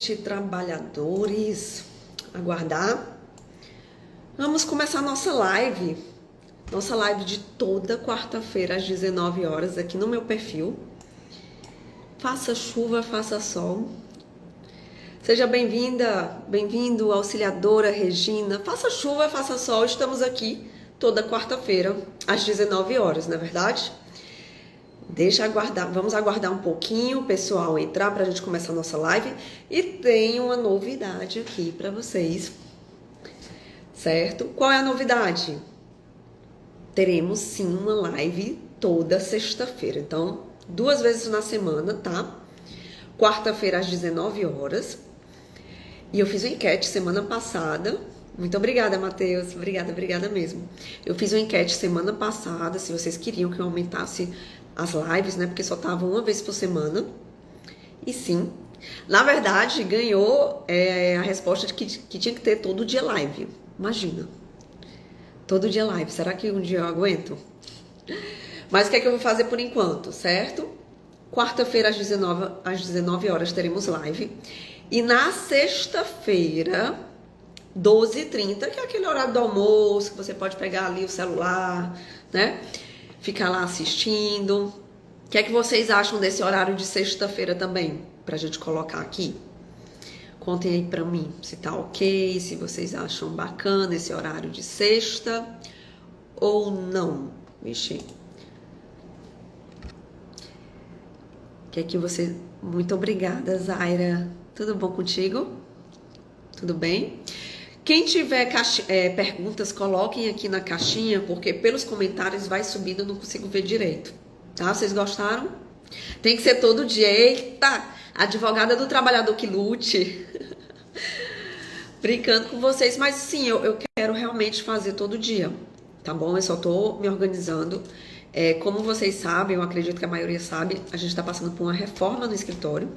Trabalhadores, aguardar. Vamos começar nossa live de toda quarta-feira às 19 horas aqui no meu perfil. Faça chuva, faça sol. Seja bem-vinda, bem-vindo, auxiliadora Regina. Faça chuva, faça sol, estamos aqui toda quarta-feira às 19 horas, não é verdade? Vamos aguardar um pouquinho o pessoal entrar para a gente começar a nossa live. E tem uma novidade aqui para vocês, certo? Qual é a novidade? Teremos sim uma live toda sexta-feira. Então, 2 vezes na semana, tá? Quarta-feira às 19 horas. E eu fiz uma enquete semana passada. Muito obrigada, Matheus. Obrigada mesmo. Eu fiz uma enquete semana passada, se vocês queriam que eu aumentasse as lives, né? Porque só tava uma vez por semana. E sim, na verdade, ganhou a resposta de que tinha que ter todo dia live. Imagina. Todo dia live. Será que um dia eu aguento? Mas o que é que eu vou fazer por enquanto, certo? Quarta-feira às 19 horas teremos live. E na sexta-feira, 12h30, que é aquele horário do almoço, que você pode pegar ali o celular, né? Ficar lá assistindo. O que é que vocês acham desse horário de sexta-feira também? Pra gente colocar aqui. Contem aí pra mim se tá ok, se vocês acham bacana esse horário de sexta ou não. Vixe. Que é que você... Muito obrigada, Zaira. Tudo bom contigo? Tudo bem? Quem tiver perguntas, coloquem aqui na caixinha, porque pelos comentários vai subindo, eu não consigo ver direito. Tá? Vocês gostaram? Tem que ser todo dia. Eita! Advogada do trabalhador que lute. Brincando com vocês, mas sim, eu quero realmente fazer todo dia. Tá bom? Eu só tô me organizando. Como vocês sabem, eu acredito que a maioria sabe, a gente tá passando por uma reforma no escritório.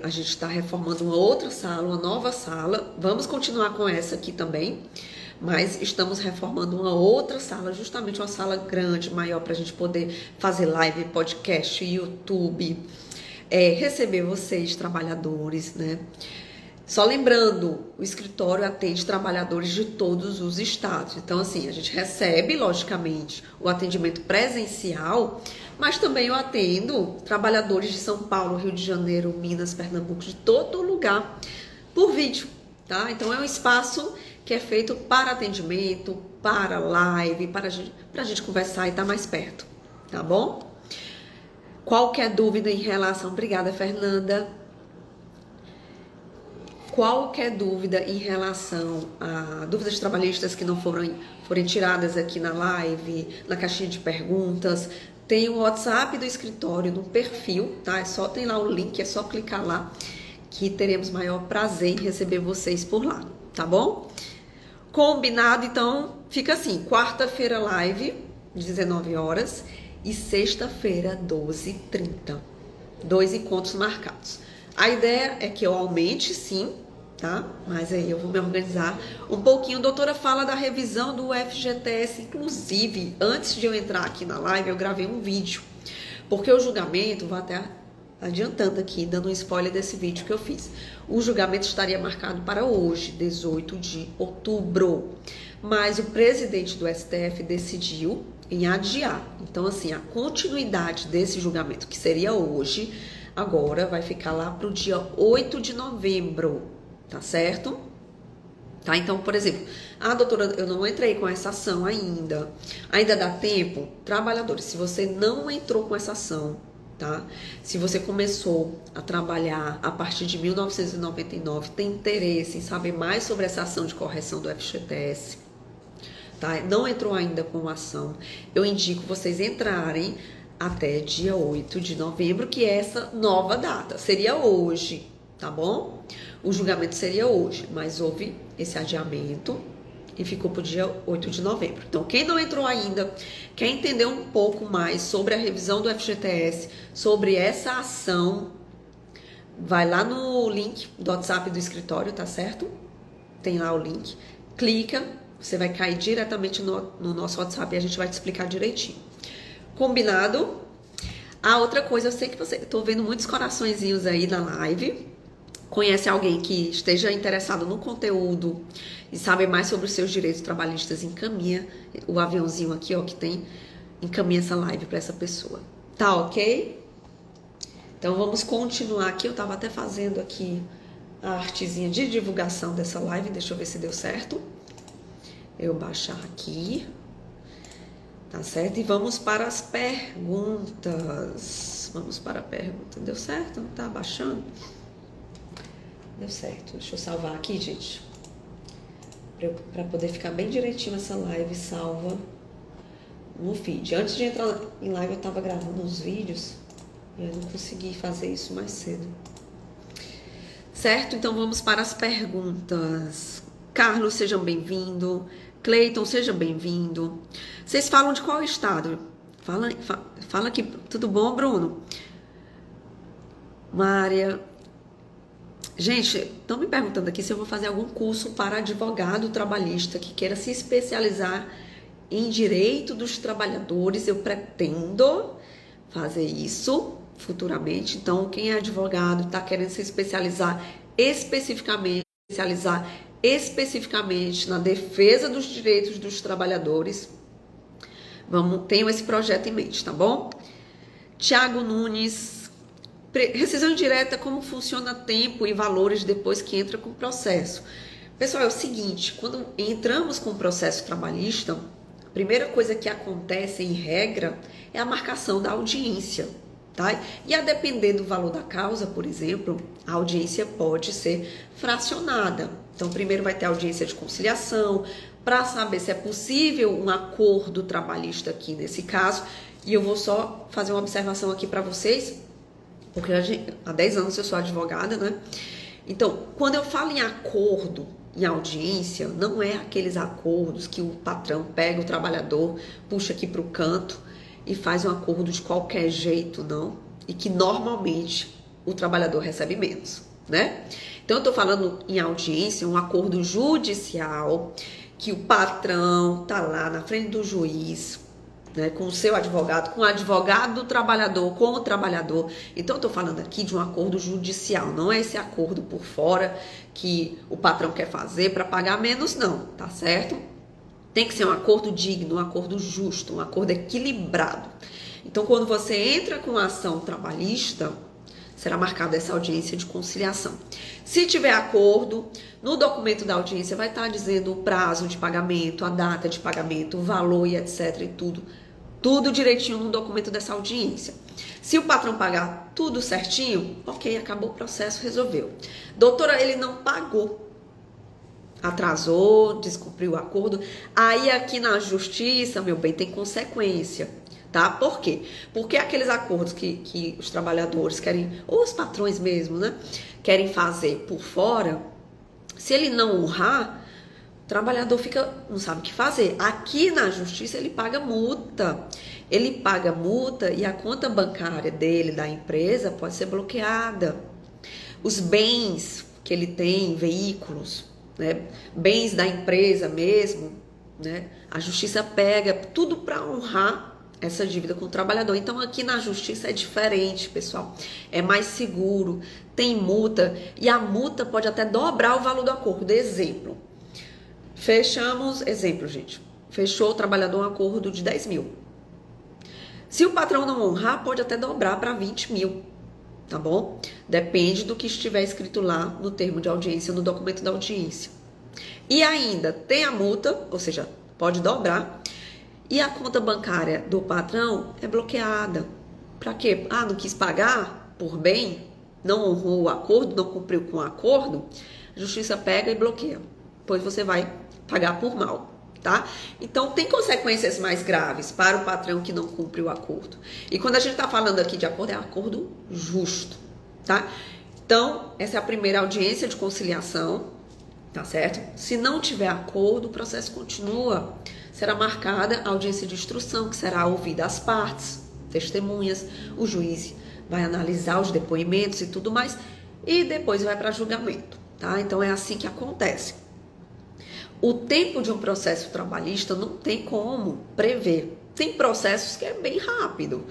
A gente está reformando uma outra sala, uma nova sala. Vamos continuar com essa aqui também, mas estamos reformando uma outra sala, justamente uma sala grande, maior, para a gente poder fazer live, podcast, YouTube, receber vocês, trabalhadores, né? Só lembrando, o escritório atende trabalhadores de todos os estados. Então, assim, a gente recebe, logicamente, o atendimento presencial, mas também eu atendo trabalhadores de São Paulo, Rio de Janeiro, Minas, Pernambuco, de todo lugar, por vídeo, tá? Então, é um espaço que é feito para atendimento, para live, para a gente conversar e estar mais perto, tá bom? Qualquer dúvida em relação... Obrigada, Fernanda. Qualquer dúvida em relação a dúvidas trabalhistas que não forem tiradas aqui na live, na caixinha de perguntas, tem o WhatsApp do escritório no perfil, tá? Tem lá o link, é só clicar lá que teremos maior prazer em receber vocês por lá, tá bom? Combinado? Então, fica assim, quarta-feira live, 19 horas, e sexta-feira, 12h30. 2 encontros marcados. A ideia é que eu aumente, sim, tá? Mas aí eu vou me organizar um pouquinho. A doutora fala da revisão do FGTS. Inclusive, antes de eu entrar aqui na live, eu gravei um vídeo. Porque o julgamento, vou até adiantando aqui, dando um spoiler desse vídeo que eu fiz. O julgamento estaria marcado para hoje, 18 de outubro. Mas o presidente do STF decidiu em adiar. Então, assim, a continuidade desse julgamento, que seria hoje, agora vai ficar lá para o dia 8 de novembro, tá certo? Tá? Então, por exemplo, doutora, eu não entrei com essa ação ainda. Ainda dá tempo? Trabalhadores, se você não entrou com essa ação, tá? Se você começou a trabalhar a partir de 1999, tem interesse em saber mais sobre essa ação de correção do FGTS, tá? Não entrou ainda com a ação, eu indico vocês entrarem até dia 8 de novembro, que é essa nova data. Seria hoje, tá bom? O julgamento seria hoje, mas houve esse adiamento e ficou para o dia 8 de novembro. Então, quem não entrou ainda, quer entender um pouco mais sobre a revisão do FGTS, sobre essa ação, vai lá no link do WhatsApp do escritório, tá certo? Tem lá o link. Clica, você vai cair diretamente no nosso WhatsApp e a gente vai te explicar direitinho. Combinado? A outra coisa, eu sei que você, tô vendo muitos coraçõezinhos aí na live. Conhece alguém que esteja interessado no conteúdo e sabe mais sobre os seus direitos trabalhistas, encaminha o aviãozinho aqui, ó, que tem, encaminha essa live para essa pessoa. Tá ok? Então vamos continuar aqui. Eu tava até fazendo aqui a artezinha de divulgação dessa live. Deixa eu ver se deu certo. Eu baixar aqui. Tá certo? E vamos para as perguntas. Vamos para a pergunta. Deu certo? Não tá baixando? Deu certo. Deixa eu salvar aqui, gente. Para poder ficar bem direitinho essa live salva no feed. Antes de entrar em live, eu tava gravando uns vídeos e eu não consegui fazer isso mais cedo. Certo? Então vamos para as perguntas. Carlos, seja bem-vindo. Cleiton, seja bem-vindo. Vocês falam de qual estado? Fala aqui. Tudo bom, Bruno? Mária. Gente, estão me perguntando aqui se eu vou fazer algum curso para advogado trabalhista que queira se especializar em direito dos trabalhadores. Eu pretendo fazer isso futuramente. Então, quem é advogado, está querendo se especializar especificamente na defesa dos direitos dos trabalhadores, tenham esse projeto em mente, tá bom? Tiago Nunes, rescisão direta, como funciona tempo e valores depois que entra com o processo? Pessoal, é o seguinte, quando entramos com o processo trabalhista, a primeira coisa que acontece em regra é a marcação da audiência, tá? E a depender do valor da causa, por exemplo, a audiência pode ser fracionada. Então, primeiro vai ter audiência de conciliação, para saber se é possível um acordo trabalhista aqui nesse caso. E eu vou só fazer uma observação aqui para vocês, porque há 10 anos eu sou advogada, né? Então, quando eu falo em acordo, em audiência, não é aqueles acordos que o patrão pega o trabalhador, puxa aqui para o canto e faz um acordo de qualquer jeito, não. E que normalmente o trabalhador recebe menos, né? Então, eu estou falando em audiência, um acordo judicial, que o patrão tá lá na frente do juiz, né, com o seu advogado, com o advogado do trabalhador, com o trabalhador. Então, eu estou falando aqui de um acordo judicial, não é esse acordo por fora que o patrão quer fazer para pagar menos, não, tá certo? Tem que ser um acordo digno, um acordo justo, um acordo equilibrado. Então, quando você entra com a ação trabalhista, será marcada essa audiência de conciliação. Se tiver acordo, no documento da audiência vai estar dizendo o prazo de pagamento, a data de pagamento, o valor e etc. e tudo direitinho no documento dessa audiência. Se o patrão pagar tudo certinho, ok, acabou o processo, resolveu. Doutora, ele não pagou, atrasou, descumpriu o acordo, aí aqui na justiça, meu bem, tem consequência. Tá? Por quê? Porque aqueles acordos que os trabalhadores querem, ou os patrões mesmo, né, querem fazer por fora, se ele não honrar, o trabalhador não sabe o que fazer. Aqui na justiça ele paga multa. Ele paga multa e a conta bancária dele, da empresa, pode ser bloqueada. Os bens que ele tem, veículos, né, bens da empresa mesmo, né, a justiça pega tudo para honrar essa dívida com o trabalhador. Então, aqui na justiça é diferente, pessoal. É mais seguro, tem multa, e a multa pode até dobrar o valor do acordo. Exemplo, gente, fechou o trabalhador um acordo de 10 mil. Se o patrão não honrar, pode até dobrar para 20 mil, tá bom? Depende do que estiver escrito lá no termo de audiência, no documento da audiência. E ainda tem a multa, ou seja, pode dobrar. E a conta bancária do patrão é bloqueada. Para quê? Não quis pagar por bem, não honrou o acordo, não cumpriu com o acordo, a justiça pega e bloqueia. Depois você vai pagar por mal, tá? Então, tem consequências mais graves para o patrão que não cumpre o acordo. E quando a gente está falando aqui de acordo, é acordo justo, tá? Então, essa é a primeira audiência de conciliação, tá certo? Se não tiver acordo, o processo continua. Será marcada a audiência de instrução, que será ouvida as partes, testemunhas, o juiz vai analisar os depoimentos e tudo mais, e depois vai para julgamento, tá? Então, é assim que acontece. O tempo de um processo trabalhista não tem como prever. Tem processos que é bem rápido.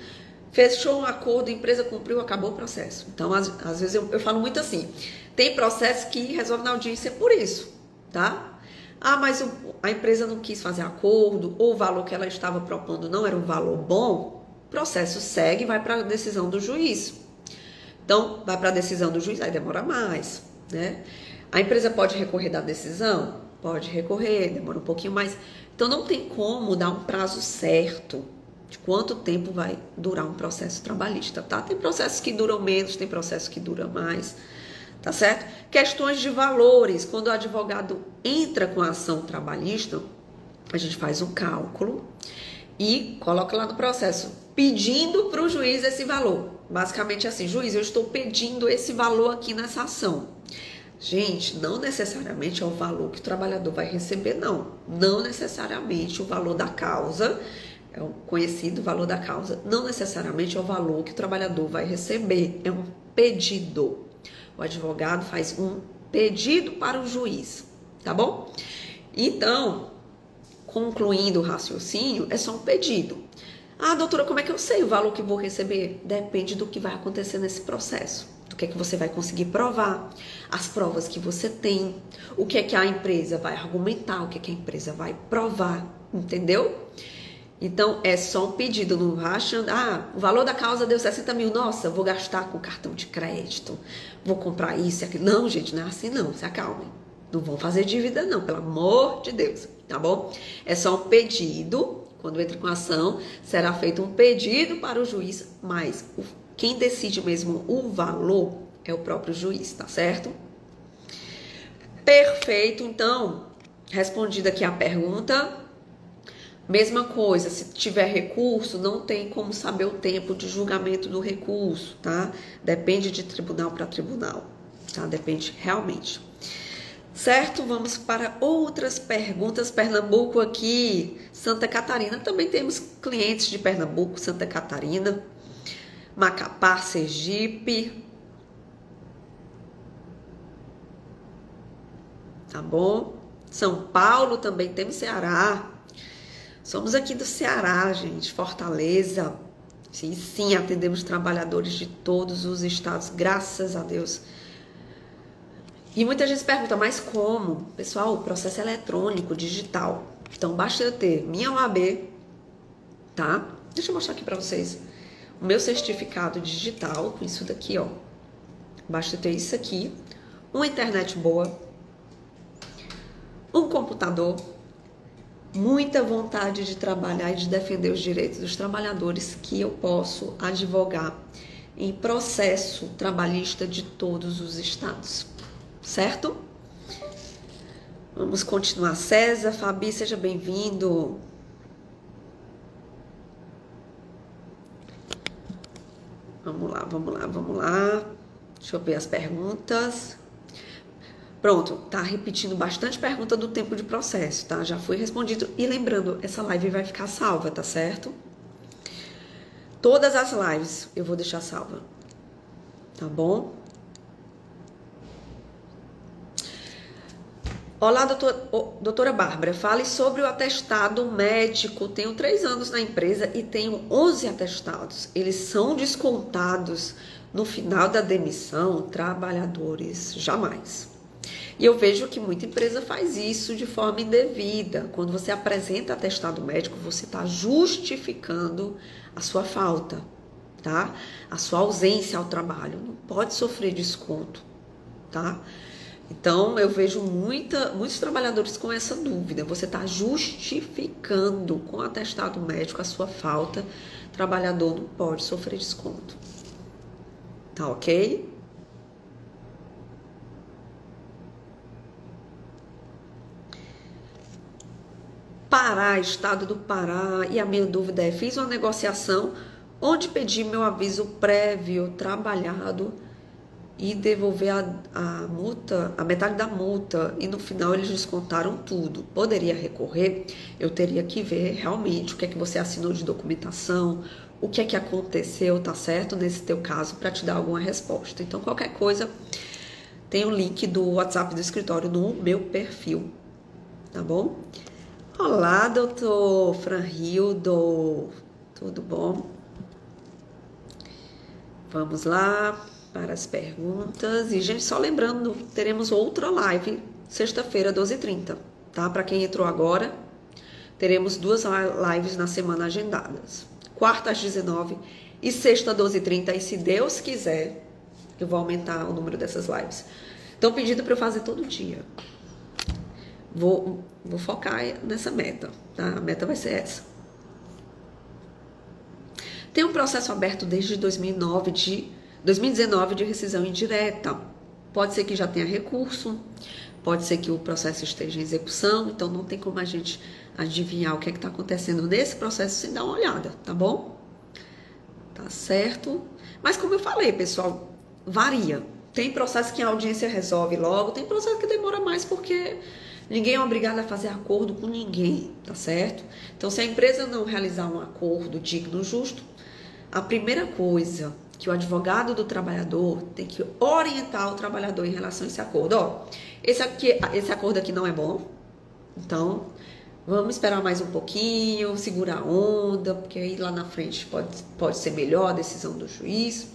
Fechou um acordo, a empresa cumpriu, acabou o processo. Então, às vezes eu falo muito assim, tem processo que resolve na audiência por isso, tá? Ah, mas a empresa não quis fazer acordo, ou o valor que ela estava propondo não era um valor bom, o processo segue e vai para a decisão do juiz. Então, vai para a decisão do juiz, aí demora mais, né? A empresa pode recorrer da decisão? Pode recorrer, demora um pouquinho mais. Então, não tem como dar um prazo certo de quanto tempo vai durar um processo trabalhista, tá? Tem processos que duram menos, tem processos que duram mais, tá certo? Questões de valores. Quando o advogado entra com a ação trabalhista, a gente faz um cálculo e coloca lá no processo, pedindo para o juiz esse valor. Basicamente assim, juiz, eu estou pedindo esse valor aqui nessa ação. Gente, não necessariamente é o valor que o trabalhador vai receber, não. Não necessariamente o valor da causa, é o conhecido valor da causa, não necessariamente é o valor que o trabalhador vai receber, é um pedido. O advogado faz um pedido para o juiz, tá bom? Então, concluindo o raciocínio, é só um pedido. Ah, doutora, como é que eu sei o valor que vou receber? Depende do que vai acontecer nesse processo, do que é que você vai conseguir provar, as provas que você tem, o que é que a empresa vai argumentar, o que é que a empresa vai provar, entendeu? Então, é só um pedido, não vá achando, o valor da causa deu 60 mil, nossa, vou gastar com cartão de crédito, vou comprar isso e aquilo. Não, gente, não é assim não, se acalmem. Não vão fazer dívida não, pelo amor de Deus, tá bom? É só um pedido. Quando entra com ação, será feito um pedido para o juiz, mas quem decide mesmo o valor é o próprio juiz, tá certo? Perfeito, então, respondida aqui a pergunta. Mesma coisa, se tiver recurso, não tem como saber o tempo de julgamento do recurso, tá? Depende de tribunal para tribunal, tá? Depende realmente. Certo? Vamos para outras perguntas. Pernambuco aqui, Santa Catarina. Também temos clientes de Pernambuco, Santa Catarina, Macapá, Sergipe. Tá bom? São Paulo também temos, Ceará. Somos aqui do Ceará, gente, Fortaleza. Sim, sim, atendemos trabalhadores de todos os estados, graças a Deus. E muita gente pergunta, mas como? Pessoal, o processo é eletrônico, digital. Então, basta eu ter minha OAB, tá? Deixa eu mostrar aqui pra vocês. O meu certificado digital, com isso daqui, ó. Basta eu ter isso aqui. Uma internet boa. Um computador. Muita vontade de trabalhar e de defender os direitos dos trabalhadores, que eu posso advogar em processo trabalhista de todos os estados. Certo? Vamos continuar. César, Fabi, seja bem-vindo. Vamos lá, vamos lá, vamos lá. Deixa eu ver as perguntas. Pronto, tá repetindo bastante pergunta do tempo de processo, tá? Já foi respondido. E lembrando, essa live vai ficar salva, tá certo? Todas as lives eu vou deixar salva, tá bom? Olá, doutora Bárbara, fale sobre o atestado médico. Tenho 3 anos na empresa e tenho 11 atestados. Eles são descontados no final da demissão? Trabalhadores, jamais. E eu vejo que muita empresa faz isso de forma indevida. Quando você apresenta atestado médico, você está justificando a sua falta, tá? A sua ausência ao trabalho. Não pode sofrer desconto, tá? Então, eu vejo muitos trabalhadores com essa dúvida. Você está justificando com atestado médico a sua falta. O trabalhador não pode sofrer desconto. Tá ok? Pará, estado do Pará. E a minha dúvida é, fiz uma negociação onde pedi meu aviso prévio trabalhado e devolver a multa, a metade da multa, e no final eles descontaram tudo. Poderia recorrer? Eu teria que ver realmente o que é que você assinou de documentação, o que é que aconteceu, tá certo? Nesse teu caso, para te dar alguma resposta. Então, qualquer coisa, tem o link do WhatsApp do escritório no meu perfil, tá bom? Olá, doutor Franrildo, tudo bom? Vamos lá para as perguntas. E, gente, só lembrando, teremos outra live sexta-feira, 12h30, tá? Para quem entrou agora, teremos 2 lives na semana agendadas. Quarta às 19h e sexta, 12h30. E se Deus quiser, eu vou aumentar o número dessas lives. Estão pedindo para eu fazer todo dia. Vou focar nessa meta, tá? A meta vai ser essa. Tem um processo aberto desde 2019 de rescisão indireta. Pode ser que já tenha recurso, pode ser que o processo esteja em execução, então não tem como a gente adivinhar o que é que está acontecendo nesse processo sem dar uma olhada, tá bom? Tá certo? Mas como eu falei, pessoal, varia. Tem processo que a audiência resolve logo, tem processo que demora mais porque ninguém é obrigado a fazer acordo com ninguém, tá certo? Então, se a empresa não realizar um acordo digno, justo, a primeira coisa que o advogado do trabalhador tem que orientar o trabalhador em relação a esse acordo. Ó, esse acordo aqui não é bom, então vamos esperar mais um pouquinho, segurar a onda, porque aí lá na frente pode ser melhor a decisão do juiz.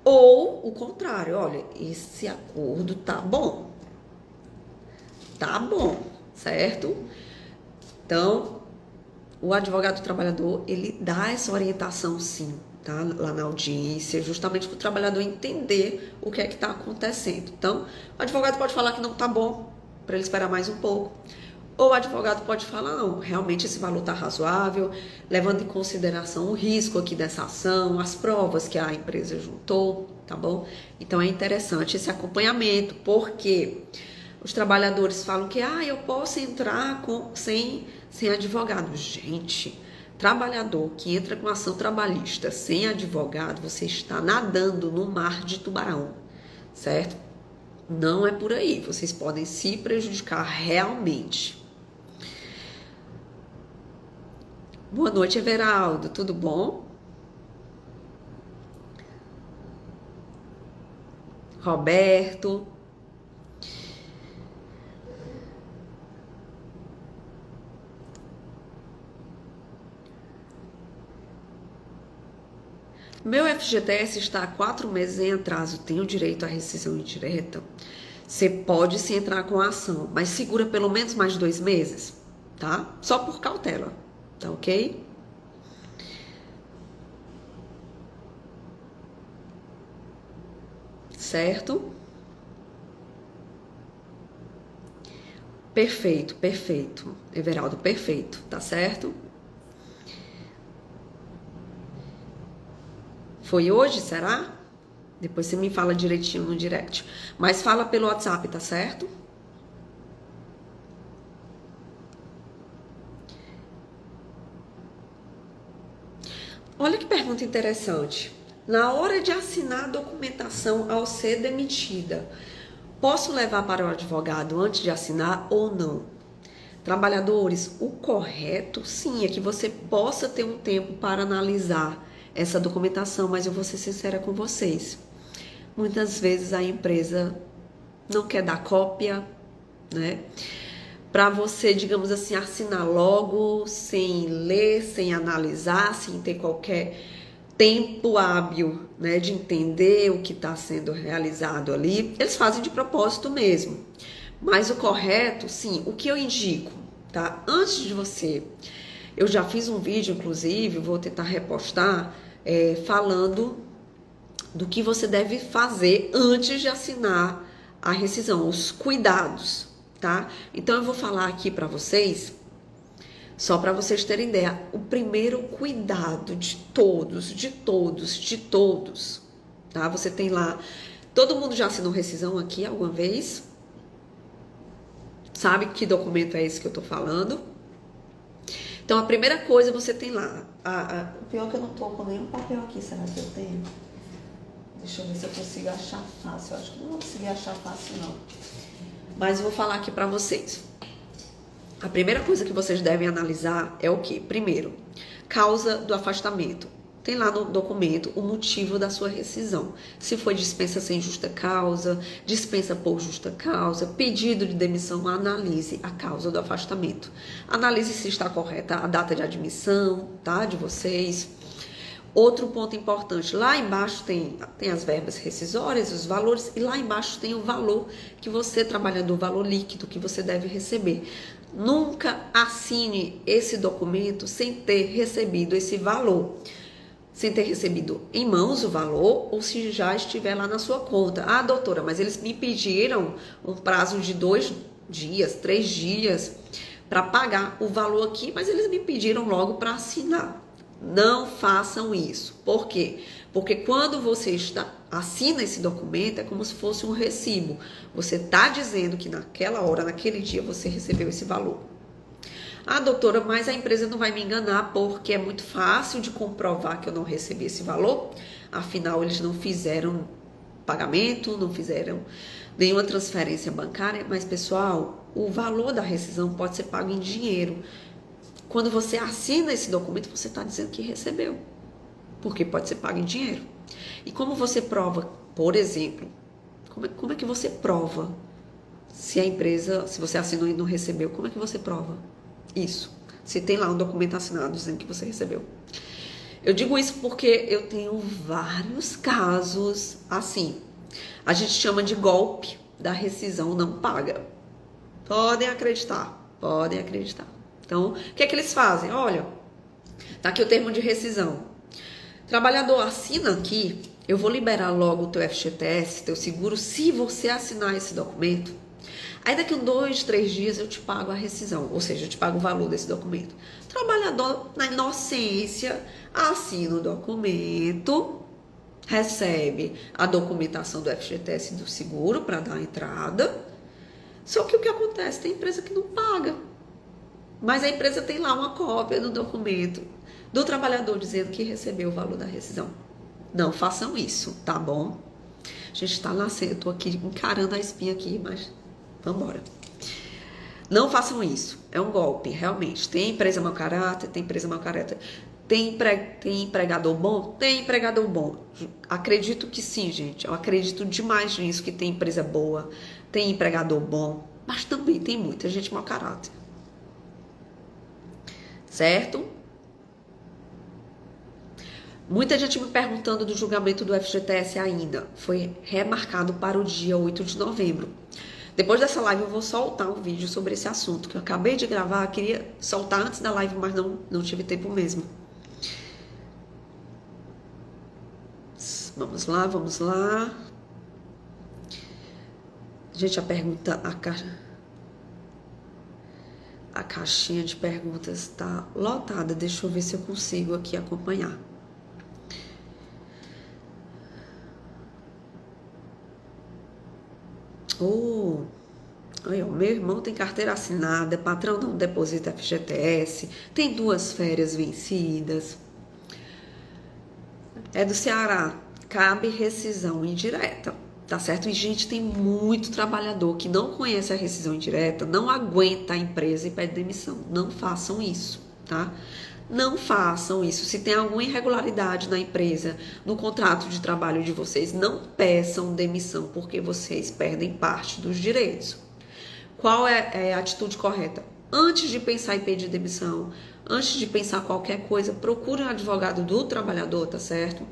Ou o contrário, olha, esse acordo tá bom, certo? Então, o advogado do trabalhador, ele dá essa orientação sim, tá? Lá na audiência, justamente para o trabalhador entender o que é que está acontecendo. Então, o advogado pode falar que não tá bom, para ele esperar mais um pouco. Ou o advogado pode falar, não, realmente esse valor está razoável, levando em consideração o risco aqui dessa ação, as provas que a empresa juntou, tá bom? Então é interessante esse acompanhamento, porque os trabalhadores falam que eu posso entrar sem advogado. Gente, trabalhador que entra com ação trabalhista sem advogado, você está nadando no mar de tubarão, certo? Não é por aí, vocês podem se prejudicar realmente. Boa noite, Everaldo, tudo bom? Roberto. Meu FGTS está há 4 meses em atraso, tenho direito à rescisão indireta? Você pode sim entrar com a ação, mas segura pelo menos mais de 2 meses, tá? Só por cautela, tá ok? Certo? Perfeito, perfeito. Everaldo, perfeito, tá certo? Foi hoje, será? Depois você me fala direitinho no direct. Mas fala pelo WhatsApp, tá certo? Olha que pergunta interessante. Na hora de assinar a documentação ao ser demitida, posso levar para o advogado antes de assinar ou não? Trabalhadores, o correto sim é que você possa ter um tempo para analisar essa documentação, mas eu vou ser sincera com vocês. Muitas vezes a empresa não quer dar cópia, né? Para você, digamos assim, assinar logo, sem ler, sem analisar, sem ter qualquer tempo hábil, né, de entender o que está sendo realizado ali. Eles fazem de propósito mesmo. Mas o correto, sim, o que eu indico, tá? Antes de você... Eu já fiz um vídeo, inclusive, vou tentar repostar, falando do que você deve fazer antes de assinar a rescisão, os cuidados, tá? Então eu vou falar aqui para vocês, só para vocês terem ideia, o primeiro cuidado de todos, tá? Você tem lá, todo mundo já assinou rescisão aqui alguma vez? Sabe que documento é esse que eu tô falando? Então, a primeira coisa você tem lá, o pior é que eu não tô com nenhum papel aqui, será que eu tenho? Deixa eu ver se eu consigo achar fácil, eu acho que não vou conseguir achar fácil não. Mas vou falar aqui pra vocês. A primeira coisa que vocês devem analisar é o quê? Primeiro, causa do afastamento. Tem lá no documento o motivo da sua rescisão. Se foi dispensa sem justa causa, dispensa por justa causa, pedido de demissão, analise a causa do afastamento. Analise se está correta a data de admissão, tá, de vocês. Outro ponto importante, lá embaixo tem as verbas rescisórias, os valores, e lá embaixo tem o valor que você, trabalhador, o valor líquido que você deve receber. Nunca assine esse documento sem ter recebido esse valor, sem ter recebido em mãos o valor, ou se já estiver lá na sua conta. Ah, doutora, mas eles me pediram um prazo de 2 dias, 3 dias para pagar o valor aqui, mas eles me pediram logo para assinar. Não façam isso. Por quê? Porque quando você assina esse documento, é como se fosse um recibo. Você está dizendo que naquela hora, naquele dia, você recebeu esse valor. Ah, doutora, mas a empresa não vai me enganar porque é muito fácil de comprovar que eu não recebi esse valor. Afinal, eles não fizeram pagamento, não fizeram nenhuma transferência bancária. Mas, pessoal, o valor da rescisão pode ser pago em dinheiro. Quando você assina esse documento, você está dizendo que recebeu, porque pode ser pago em dinheiro. E como você prova, por exemplo, como é que você prova se a empresa, se você assinou e não recebeu, como é que você prova isso? Se tem lá um documento assinado dizendo que você recebeu. Eu digo isso porque eu tenho vários casos assim. A gente chama de golpe da rescisão não paga. Podem acreditar, podem acreditar. Então, o que é que eles fazem? Olha, tá aqui o termo de rescisão. Trabalhador, assina aqui, eu vou liberar logo o teu FGTS, teu seguro, se você assinar esse documento. Aí daqui a 2, 3 dias eu te pago a rescisão, ou seja, eu te pago o valor desse documento. Trabalhador, na inocência, assina o documento, recebe a documentação do FGTS e do seguro para dar a entrada. Só que o que acontece? Tem empresa que não paga. Mas a empresa tem lá uma cópia do documento do trabalhador dizendo que recebeu o valor da rescisão. Não façam isso, tá bom? A gente tá lá, eu tô aqui encarando a espinha aqui, mas vambora. Não façam isso, é um golpe, realmente. Tem empresa mau caráter, tem empresa mau caráter. Tem empregador bom? Tem empregador bom. Acredito que sim, gente. Eu acredito demais nisso, que tem empresa boa, tem empregador bom, mas também tem muita gente mau caráter. Certo? Muita gente me perguntando do julgamento do FGTS ainda. Foi remarcado para o dia 8 de novembro. Depois dessa live eu vou soltar um vídeo sobre esse assunto, que eu acabei de gravar, queria soltar antes da live, mas não tive tempo mesmo. Vamos lá, vamos lá. Gente, a caixinha de perguntas está lotada. Deixa eu ver se eu consigo aqui acompanhar. Meu irmão tem carteira assinada, patrão não deposita FGTS, tem 2 férias vencidas. É do Ceará, cabe rescisão indireta, tá certo? E, gente, tem muito trabalhador que não conhece a rescisão indireta, não aguenta a empresa e pede demissão. Não façam isso, tá? Não façam isso. Se tem alguma irregularidade na empresa, no contrato de trabalho de vocês, não peçam demissão, porque vocês perdem parte dos direitos. Qual é a atitude correta? Antes de pensar em pedir demissão, antes de pensar qualquer coisa, procure um advogado do trabalhador, tá certo?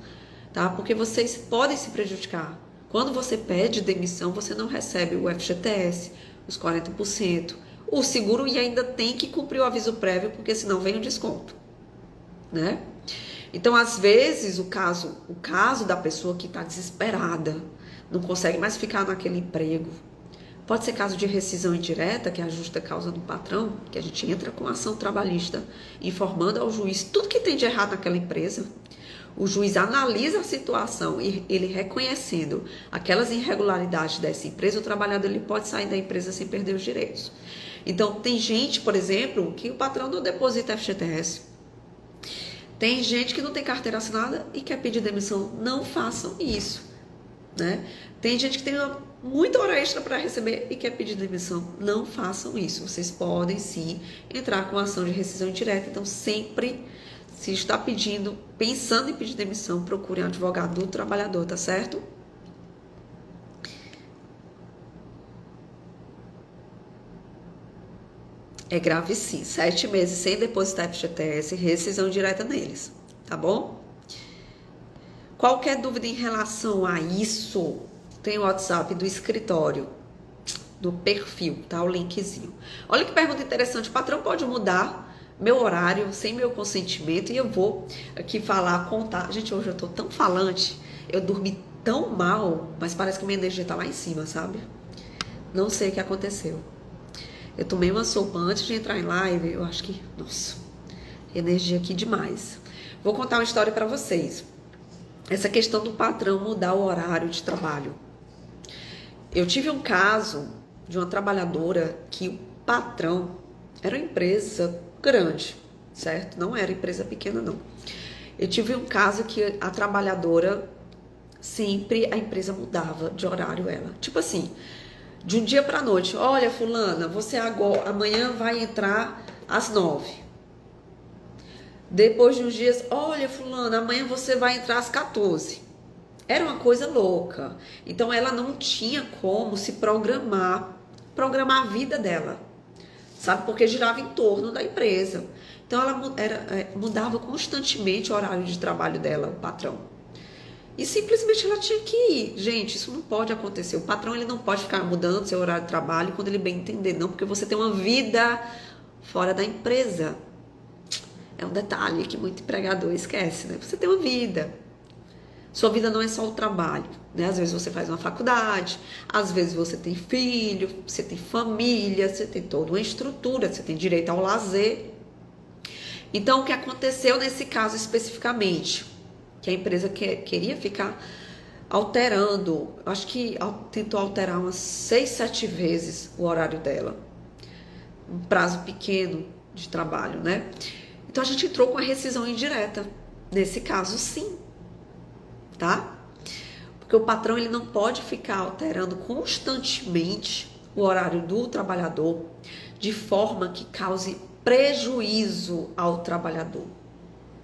Tá? Porque vocês podem se prejudicar. Quando você pede demissão, você não recebe o FGTS, os 40%, o seguro, e ainda tem que cumprir o aviso prévio, porque senão vem o desconto, né? Então, às vezes, o caso da pessoa que está desesperada, não consegue mais ficar naquele emprego, pode ser caso de rescisão indireta, que é a justa causa do patrão, que a gente entra com ação trabalhista, informando ao juiz tudo que tem de errado naquela empresa. O juiz analisa a situação e ele reconhecendo aquelas irregularidades dessa empresa, o trabalhador ele pode sair da empresa sem perder os direitos. Então, tem gente, por exemplo, que o patrão não deposita FGTS. Tem gente que não tem carteira assinada e quer pedir demissão. Não façam isso, né? Tem gente que tem muita hora extra para receber e quer pedir demissão. Não façam isso. Vocês podem, sim, entrar com ação de rescisão indireta. Então, sempre, se está pensando em pedir demissão, procure um advogado do trabalhador, tá certo? É grave sim, 7 meses sem depositar FGTS, rescisão direta neles, tá bom? Qualquer dúvida em relação a isso, tem o WhatsApp do escritório, do perfil, tá? O linkzinho. Olha que pergunta interessante. O patrão pode mudar meu horário sem meu consentimento? E eu vou aqui falar, contar. Gente, hoje eu tô tão falante, eu dormi tão mal, mas parece que minha energia tá lá em cima, sabe? Não sei o que aconteceu. Eu tomei uma sopa antes de entrar em live, eu acho que, nossa, energia aqui demais. Vou contar uma história pra vocês. Essa questão do patrão mudar o horário de trabalho. Eu tive um caso de uma trabalhadora que o patrão era uma empresa grande, certo? Não era empresa pequena, não. Eu tive um caso que a trabalhadora, sempre a empresa mudava de horário ela. Tipo assim, de um dia pra noite, olha fulana, você agora, amanhã vai entrar às 9. Depois de uns dias, olha fulana, amanhã você vai entrar às 14. Era uma coisa louca. Então ela não tinha como se programar a vida dela, sabe? Porque girava em torno da empresa. Então ela mudava constantemente o horário de trabalho dela, o patrão. E simplesmente ela tinha que ir. Gente, isso não pode acontecer. O patrão ele não pode ficar mudando seu horário de trabalho quando ele bem entender, não, porque você tem uma vida fora da empresa. É um detalhe que muito empregador esquece, né? Você tem uma vida. Sua vida não é só o trabalho, né? Às vezes você faz uma faculdade, às vezes você tem filho, você tem família, você tem toda uma estrutura, você tem direito ao lazer. Então, o que aconteceu nesse caso especificamente? Que a empresa queria ficar alterando, acho que tentou alterar umas 6, 7 vezes o horário dela. Um prazo pequeno de trabalho, né? Então, a gente entrou com a rescisão indireta. Nesse caso, sim. Tá? Porque o patrão ele não pode ficar alterando constantemente o horário do trabalhador de forma que cause prejuízo ao trabalhador,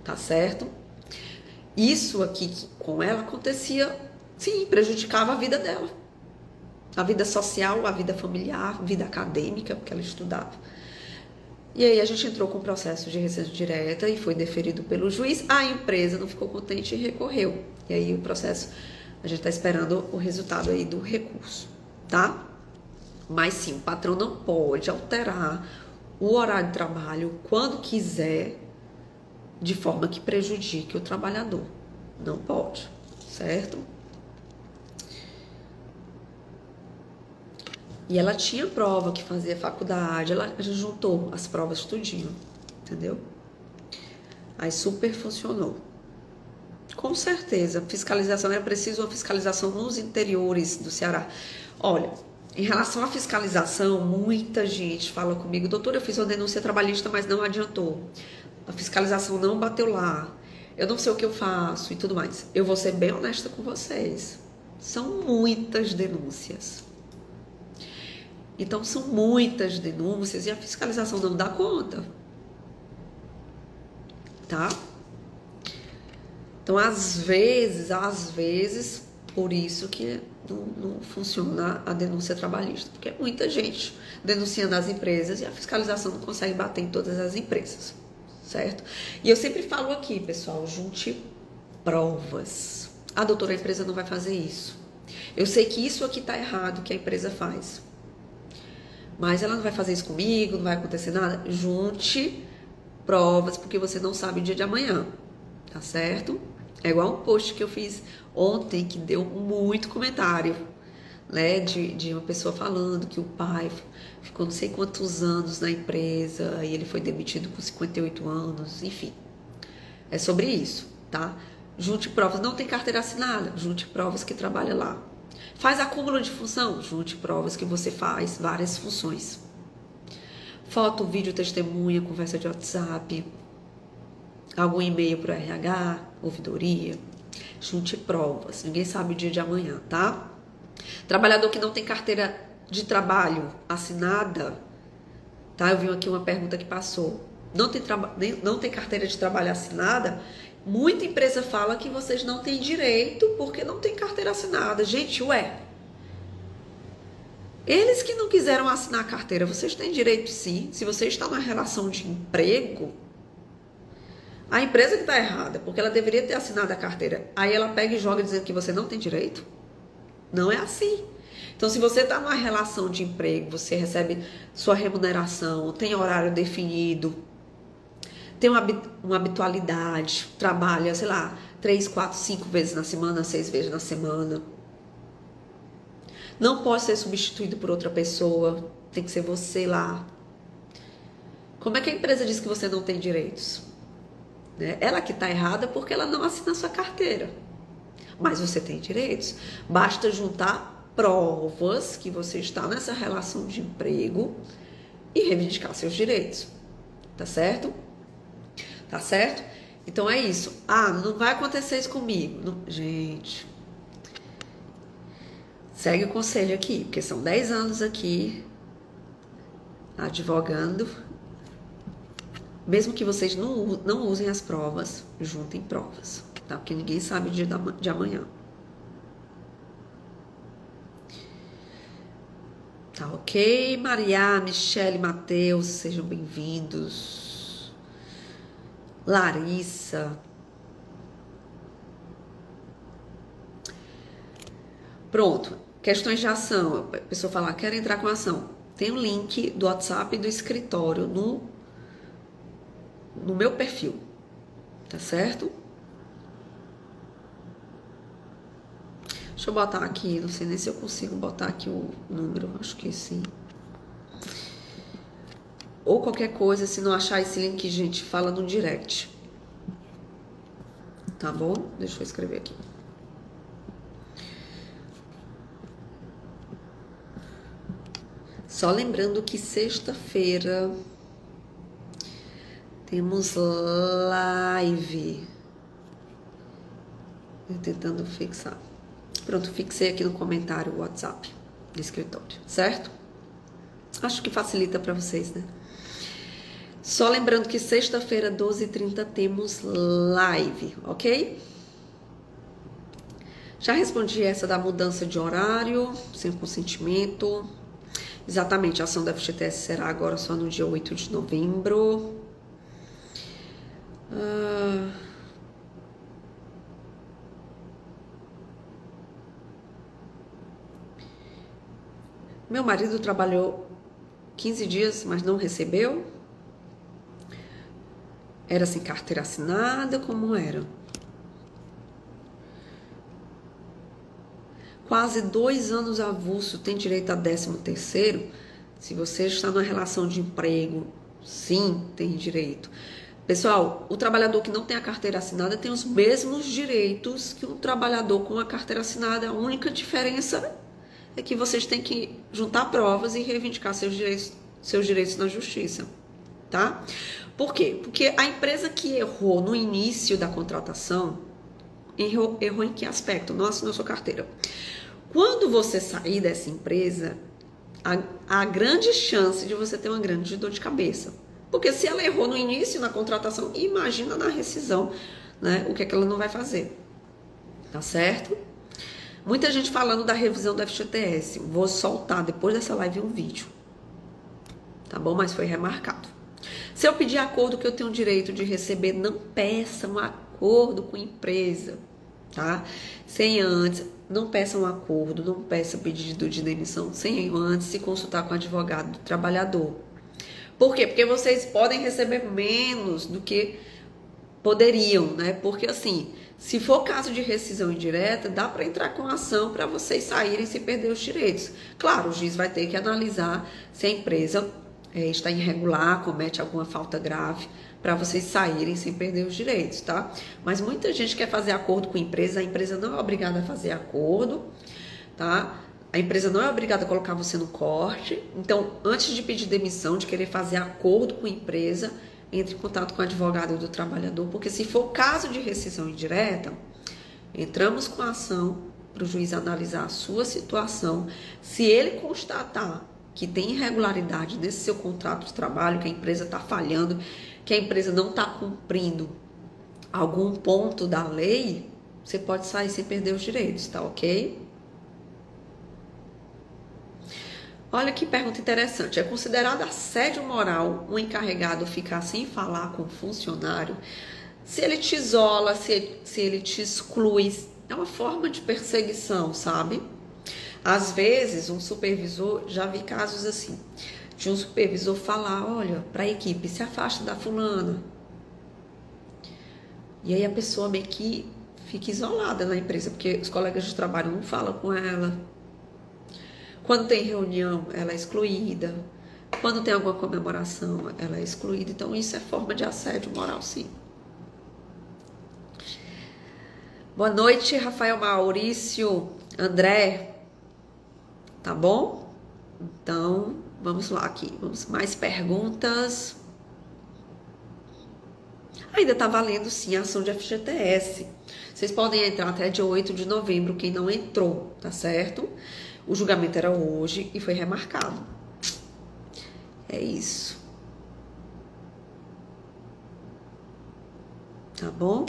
tá certo? Isso aqui com ela acontecia, sim, prejudicava a vida dela, a vida social, a vida familiar, a vida acadêmica, porque ela estudava. E aí a gente entrou com o processo de rescisão direta e foi deferido pelo juiz. A empresa não ficou contente e recorreu. E aí o processo, a gente está esperando o resultado aí do recurso, tá? Mas sim, o patrão não pode alterar o horário de trabalho quando quiser, de forma que prejudique o trabalhador. Não pode, certo? E ela tinha prova que fazia faculdade, ela juntou as provas tudinho, entendeu? Aí super funcionou. Com certeza, fiscalização, é preciso uma fiscalização nos interiores do Ceará. Olha, em relação à fiscalização, muita gente fala comigo, doutora, eu fiz uma denúncia trabalhista, mas não adiantou. A fiscalização não bateu lá, eu não sei o que eu faço e tudo mais. Eu vou ser bem honesta com vocês, são muitas denúncias. Então, são muitas denúncias e a fiscalização não dá conta, tá? Então, às vezes, por isso que não funciona a denúncia trabalhista, porque é muita gente denunciando as empresas e a fiscalização não consegue bater em todas as empresas, certo? E eu sempre falo aqui, pessoal, junte provas. Ah, doutora, a empresa não vai fazer isso. Eu sei que isso aqui tá errado, que a empresa faz. Mas ela não vai fazer isso comigo, não vai acontecer nada. Junte provas, porque você não sabe o dia de amanhã, tá certo? É igual um post que eu fiz ontem, que deu muito comentário, né? De uma pessoa falando que o pai ficou não sei quantos anos na empresa e ele foi demitido com 58 anos, enfim. É sobre isso, tá? Junte provas, não tem carteira assinada, junte provas que trabalha lá. Faz acúmulo de função, junte provas que você faz várias funções. Foto, vídeo, testemunha, conversa de WhatsApp, algum e-mail para o RH, ouvidoria. Junte provas, ninguém sabe o dia de amanhã, tá? Trabalhador que não tem carteira de trabalho assinada, tá? Eu vi aqui uma pergunta que passou. Não tem carteira de trabalho assinada. Muita empresa fala que vocês não têm direito porque não tem carteira assinada. Gente, eles que não quiseram assinar a carteira, vocês têm direito sim. Se você está na relação de emprego, A empresa que está errada, porque ela deveria ter assinado a carteira. Aí ela pega e joga dizendo que você não tem direito. Não é assim. Então, se você está numa relação de emprego, você recebe sua remuneração, tem horário definido, tem uma habitualidade, trabalha, sei lá, 3, 4, 5 vezes na semana, 6 vezes na semana. Não pode ser substituído por outra pessoa, tem que ser você lá. Como é que a empresa diz que você não tem direitos? Ela que está errada porque ela não assina a sua carteira. Mas você tem direitos. Basta juntar provas que você está nessa relação de emprego e reivindicar seus direitos. Tá certo? Tá certo? Então é isso. Ah, não vai acontecer isso comigo. Não, gente, segue o conselho aqui, porque são 10 anos aqui advogando. Mesmo que vocês não usem as provas, juntem provas, tá? Porque ninguém sabe o dia de amanhã. Tá ok? Maria, Michele, Matheus, sejam bem-vindos. Larissa. Pronto. Questões de ação. A pessoa fala, quero entrar com ação. Tem o link do WhatsApp do escritório no meu perfil. Tá certo? Deixa eu botar aqui, não sei nem se eu consigo botar aqui o número, acho que sim. Ou qualquer coisa, se não achar esse link, gente, fala no direct. Tá bom? Deixa eu escrever aqui. Só lembrando que sexta-feira temos live. Eu tentando fixar. Pronto, fixei aqui no comentário o WhatsApp do escritório, certo? Acho que facilita para vocês, né? Só lembrando que sexta-feira, 12h30, temos live, ok? Já respondi essa da mudança de horário, sem consentimento. Exatamente, a ação da FGTS será agora só no dia 8 de novembro. Meu marido trabalhou 15 dias, mas não recebeu. Era sem carteira assinada, como era? Quase 2 anos avulso, tem direito a 13º? Se você está numa relação de emprego, sim, tem direito. Pessoal, o trabalhador que não tem a carteira assinada tem os mesmos direitos que um trabalhador com a carteira assinada. A única diferença é que vocês têm que juntar provas e reivindicar seus direitos na justiça, tá? Por quê? Porque a empresa que errou no início da contratação, errou em que aspecto? Não assinou sua carteira. Quando você sair dessa empresa, há grande chance de você ter uma grande dor de cabeça. Porque se ela errou no início, na contratação, imagina na rescisão, né? O que é que ela não vai fazer. Tá certo? Muita gente falando da revisão do FGTS. Vou soltar depois dessa live um vídeo. Tá bom? Mas foi remarcado. Se eu pedir acordo que eu tenho o direito de receber, não peça um acordo com a empresa, tá? Sem antes, não peça um acordo, não peça pedido de demissão sem antes se consultar com o advogado do trabalhador. Por quê? Porque vocês podem receber menos do que poderiam, né? Porque assim, se for caso de rescisão indireta, dá para entrar com ação para vocês saírem sem perder os direitos. Claro, o juiz vai ter que analisar se a empresa está irregular, comete alguma falta grave, para vocês saírem sem perder os direitos, tá? Mas muita gente quer fazer acordo com a empresa não é obrigada a fazer acordo, tá? A empresa não é obrigada a colocar você no corte. Então, antes de pedir demissão, de querer fazer acordo com a empresa, entre em contato com o advogado do trabalhador, porque se for caso de rescisão indireta, entramos com a ação para o juiz analisar a sua situação. Se ele constatar que tem irregularidade nesse seu contrato de trabalho, que a empresa está falhando, que a empresa não está cumprindo algum ponto da lei, você pode sair sem perder os direitos, tá ok? Olha que pergunta interessante. É considerado assédio moral um encarregado ficar sem falar com o funcionário? Se ele te isola, se ele te exclui, é uma forma de perseguição, sabe? Às vezes, um supervisor, já vi casos assim, de um supervisor falar, olha, para a equipe, se afasta da fulana. E aí a pessoa meio que fica isolada na empresa, porque os colegas de trabalho não falam com ela. Quando tem reunião, ela é excluída. Quando tem alguma comemoração, ela é excluída. Então, isso é forma de assédio moral, sim. Boa noite, Rafael Maurício, André. Tá bom? Então, vamos lá aqui. Vamos mais perguntas. Ainda tá valendo, sim, a ação de FGTS. Vocês podem entrar até dia 8 de novembro, quem não entrou, tá certo? O julgamento era hoje e foi remarcado. É isso. Tá bom?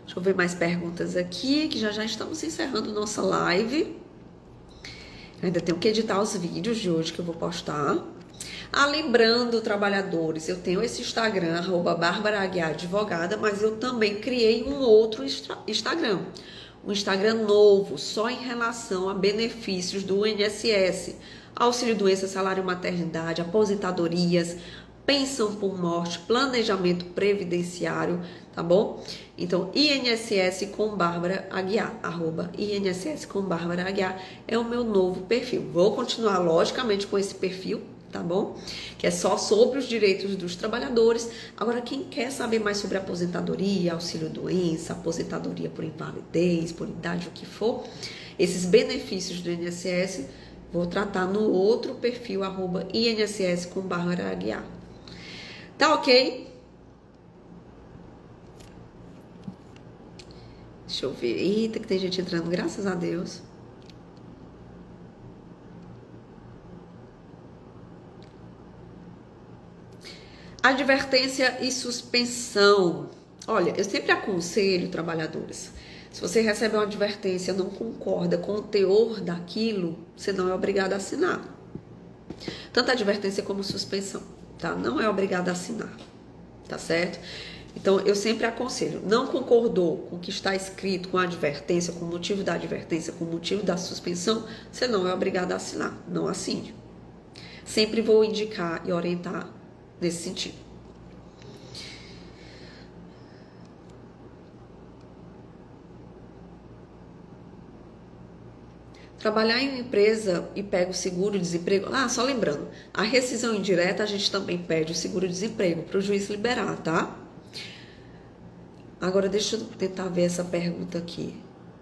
Deixa eu ver mais perguntas aqui, que já estamos encerrando nossa live. Ainda tenho que editar os vídeos de hoje que eu vou postar. Lembrando, trabalhadores, eu tenho esse Instagram, @BárbaraAguiarAdvogada, mas eu também criei um outro Instagram. Um Instagram novo, só em relação a benefícios do INSS. Auxílio-doença, salário-maternidade, aposentadorias, pensão por morte, planejamento previdenciário, tá bom? Então, INSS com Bárbara Aguiar, @INSS com Bárbara Aguiar é o meu novo perfil. Vou continuar, logicamente, com esse perfil, tá bom? Que é só sobre os direitos dos trabalhadores. Agora, quem quer saber mais sobre aposentadoria, auxílio-doença, aposentadoria por invalidez, por idade, o que for, esses benefícios do INSS, vou tratar no outro perfil, @INSS com Bárbara Aguiar. Tá ok? Deixa eu ver. Eita, que tem gente entrando, graças a Deus. Advertência e suspensão. Olha, eu sempre aconselho trabalhadores. Se você recebe uma advertência e não concorda com o teor daquilo, você não é obrigado a assinar. Tanto advertência como suspensão, tá? Não é obrigado a assinar, tá certo? Então, eu sempre aconselho, não concordou com o que está escrito, com a advertência, com o motivo da advertência, com o motivo da suspensão, você não é obrigado a assinar, não assine. Sempre vou indicar e orientar nesse sentido. Trabalhar em uma empresa e pega o seguro-desemprego. Só lembrando, a rescisão indireta a gente também pede o seguro-desemprego para o juiz liberar, tá? Agora, deixa eu tentar ver essa pergunta aqui.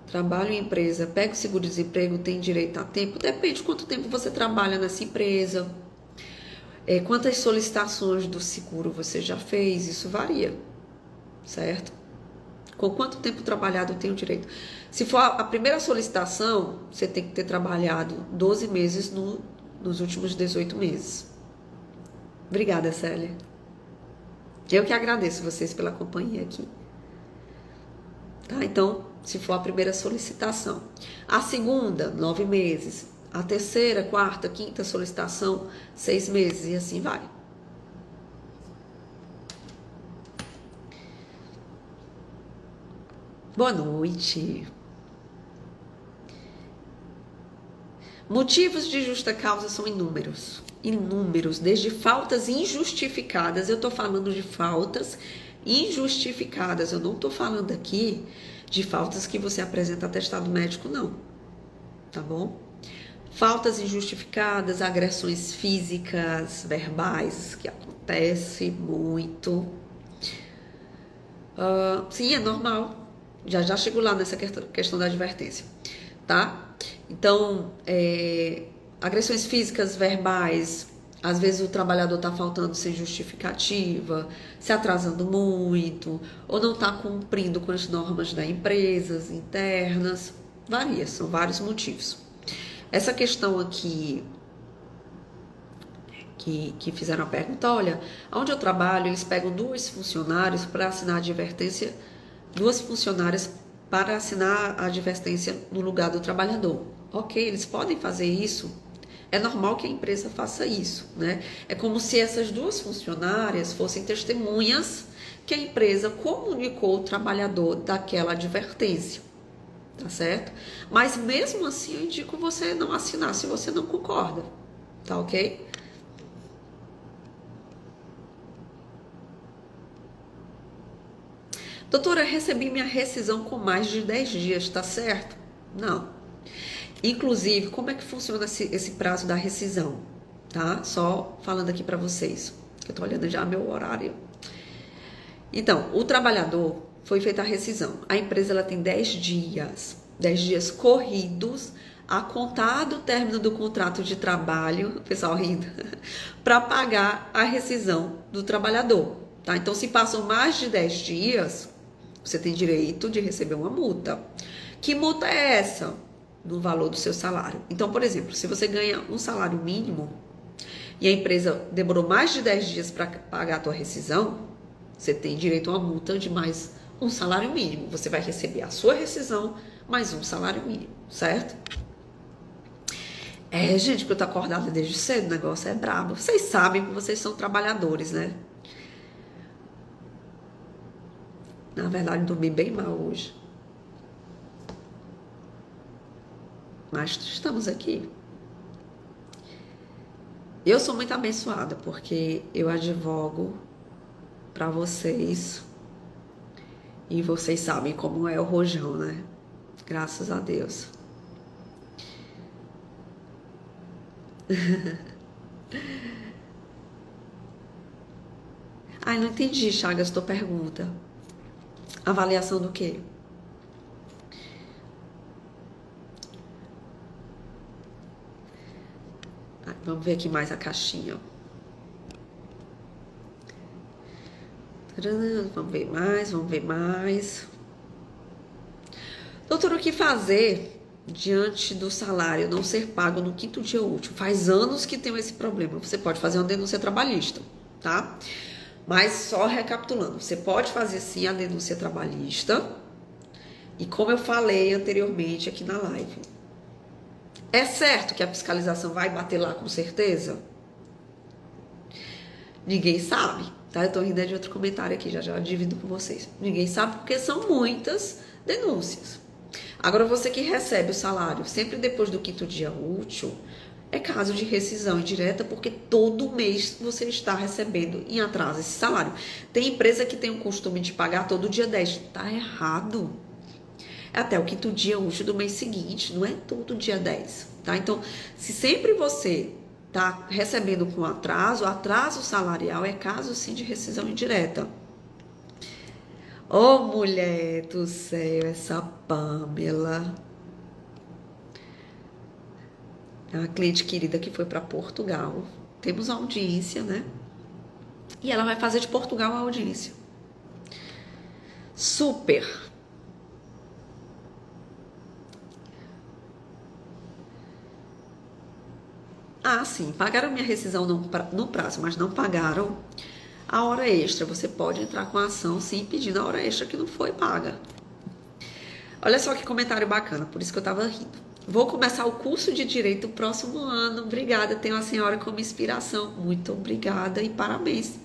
Trabalho em empresa, pega o seguro-desemprego, tem direito a tempo? Depende de quanto tempo você trabalha nessa empresa. Quantas solicitações do seguro você já fez? Isso varia, certo? Com quanto tempo trabalhado tem o direito? Se for a primeira solicitação, você tem que ter trabalhado 12 meses nos últimos 18 meses. Obrigada, Célia. Eu que agradeço vocês pela companhia aqui. Tá? Então, se for a primeira solicitação. A segunda, 9 meses. A terceira, quarta, quinta solicitação, 6 meses e assim vai. Boa noite. Motivos de justa causa são inúmeros. Inúmeros, desde faltas injustificadas. Eu tô falando de faltas injustificadas. Eu não tô falando aqui de faltas que você apresenta atestado médico, não. Tá bom? Faltas injustificadas, agressões físicas, verbais, que acontece muito. Sim, é normal. Já chego lá nessa questão da advertência, tá? Então, agressões físicas, verbais, às vezes o trabalhador tá faltando sem justificativa, se atrasando muito, ou não tá cumprindo com as normas da empresa internas, varia, são vários motivos. Essa questão aqui, que fizeram a pergunta, olha, onde eu trabalho, eles pegam 2 funcionários para assinar a advertência, 2 funcionárias para assinar a advertência no lugar do trabalhador. Ok, eles podem fazer isso, É normal que a empresa faça isso, né? É como se essas duas funcionárias fossem testemunhas que a empresa comunicou ao trabalhador daquela advertência, tá certo? Mas mesmo assim eu indico você não assinar se você não concorda, tá ok? Doutora, recebi minha rescisão com mais de 10 dias, tá certo? Não. Inclusive, como é que funciona esse prazo da rescisão? Tá? Só falando aqui para vocês, que eu tô olhando já meu horário. Então, o trabalhador foi feita a rescisão. A empresa ela tem 10 dias corridos a contar do término do contrato de trabalho, o pessoal rindo, para pagar a rescisão do trabalhador. Tá? Então, se passam mais de 10 dias, você tem direito de receber uma multa. Que multa é essa? No valor do seu salário. Então, por exemplo, se você ganha um salário mínimo e a empresa demorou mais de 10 dias para pagar a tua rescisão, você tem direito a uma multa de mais um salário mínimo. Você vai receber a sua rescisão mais um salário mínimo, certo? Gente, porque eu tô acordada desde cedo, o negócio é brabo. Vocês sabem que vocês são trabalhadores, né? Na verdade, dormi bem mal hoje. Mas estamos aqui. Eu sou muito abençoada porque eu advogo para vocês e vocês sabem como é o rojão, né? Graças a Deus. Ai, não entendi, Chagas, tua pergunta. Avaliação do quê? Vamos ver aqui mais a caixinha. Vamos ver mais. Doutor, o que fazer diante do salário não ser pago no 5º dia útil? Faz anos que tem esse problema. Você pode fazer uma denúncia trabalhista, tá? Mas só recapitulando, você pode fazer sim a denúncia trabalhista. E como eu falei anteriormente aqui na live, é certo que a fiscalização vai bater lá com certeza? Ninguém sabe, tá? Eu tô rindo de outro comentário aqui, já divido com vocês. Ninguém sabe porque são muitas denúncias. Agora, você que recebe o salário sempre depois do 5º dia útil, é caso de rescisão indireta, porque todo mês você está recebendo em atraso esse salário. Tem empresa que tem o costume de pagar todo dia 10. Tá errado. É até o 5º dia útil do mês seguinte, não é todo dia 10, tá? Então, se sempre você tá recebendo com atraso, atraso salarial é caso sim de rescisão indireta. Ô, mulher do céu, essa Pamela. É uma cliente querida que foi para Portugal. Temos audiência, né? E ela vai fazer de Portugal a audiência. Super. Ah, sim, pagaram minha rescisão no prazo, mas não pagaram a hora extra. Você pode entrar com a ação, sim, pedindo a hora extra que não foi paga. Olha só que comentário bacana, por isso que eu tava rindo. Vou começar o curso de Direito no próximo ano. Obrigada, tenho a senhora como inspiração. Muito obrigada e parabéns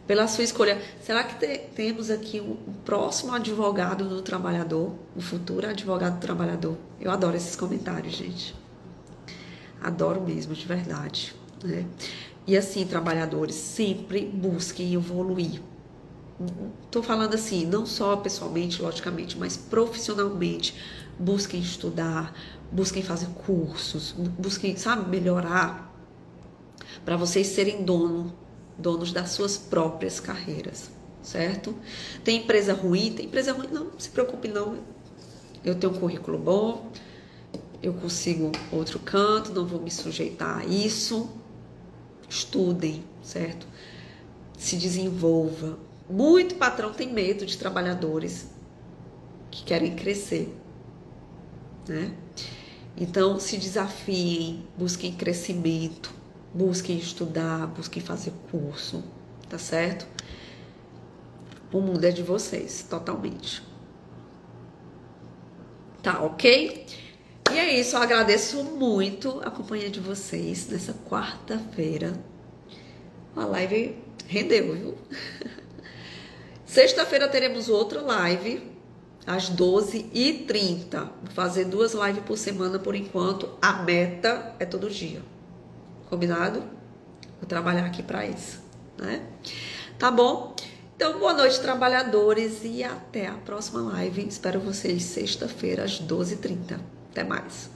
pela sua escolha. Será que temos aqui um próximo advogado do trabalhador? Um futuro advogado do trabalhador? Eu adoro esses comentários, gente. Adoro mesmo, de verdade, né? E assim, trabalhadores, sempre busquem evoluir. Tô falando assim, não só pessoalmente, logicamente, mas profissionalmente. Busquem estudar, busquem fazer cursos, busquem, sabe, melhorar para vocês serem donos das suas próprias carreiras, certo? Tem empresa ruim, não se preocupe não. Eu tenho um currículo bom, eu consigo outro canto, não vou me sujeitar a isso. Estudem, certo? Se desenvolva. Muito patrão tem medo de trabalhadores que querem crescer, né? Então, se desafiem, busquem crescimento, busquem estudar, busquem fazer curso, tá certo? O mundo é de vocês, totalmente. Tá, ok? E é isso, eu agradeço muito a companhia de vocês nessa quarta-feira. A live rendeu, viu? Sexta-feira teremos outra live às 12h30. Vou fazer 2 lives por semana por enquanto. A meta é todo dia. Combinado? Vou trabalhar aqui para isso, né? Tá bom? Então, boa noite, trabalhadores, e até a próxima live. Espero vocês sexta-feira às 12h30. Até mais.